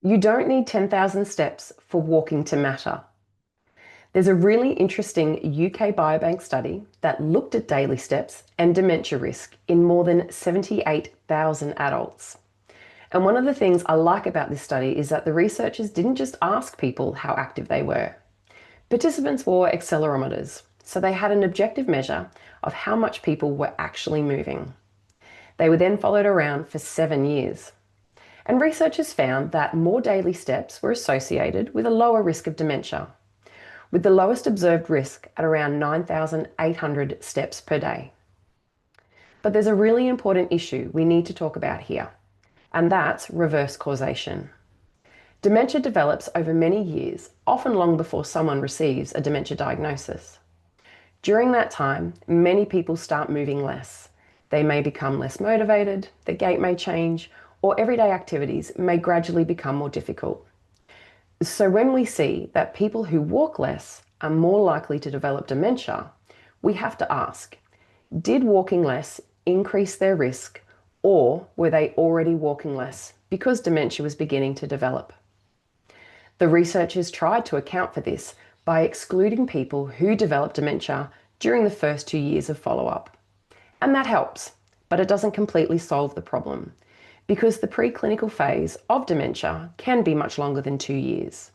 You don't need 10,000 steps for walking to matter. There's a really interesting UK Biobank study that looked at daily steps and dementia risk in more than 78,000 adults. And one of the things I like about this study is that the researchers didn't just ask people how active they were. Participants wore accelerometers, so they had an objective measure of how much people were actually moving. They were then followed around for 7 years. And researchers found that more daily steps were associated with a lower risk of dementia, with the lowest observed risk at around 9,800 steps per day. But there's a really important issue we need to talk about here, and that's reverse causation. Dementia develops over many years, often long before someone receives a dementia diagnosis. During that time, many people start moving less. They may become less motivated, their gait may change, or everyday activities may gradually become more difficult. So when we see that people who walk less are more likely to develop dementia, we have to ask, did walking less increase their risk, or were they already walking less because dementia was beginning to develop? The researchers tried to account for this by excluding people who developed dementia during the first 2 years of follow-up. And that helps, but it doesn't completely solve the problem, because the preclinical phase of dementia can be much longer than 2 years.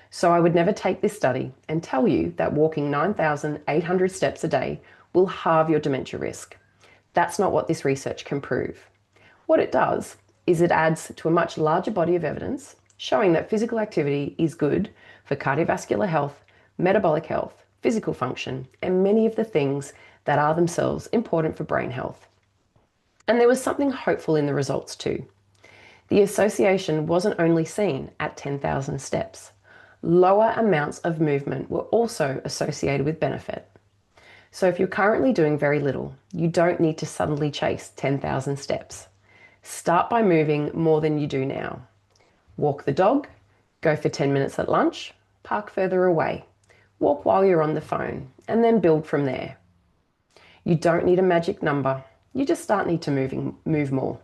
So I would never take this study and tell you that walking 9,800 steps a day will halve your dementia risk. That's not what this research can prove. What it does is it adds to a much larger body of evidence showing that physical activity is good for cardiovascular health, metabolic health, physical function, and many of the things that are themselves important for brain health. And there was something hopeful in the results too. The association wasn't only seen at 10,000 steps. Lower amounts of movement were also associated with benefit. So if you're currently doing very little, you don't need to suddenly chase 10,000 steps. Start by moving more than you do now. Walk the dog, go for 10 minutes at lunch, park further away, walk while you're on the phone, and then build from there. You don't need a magic number, you just need to move more.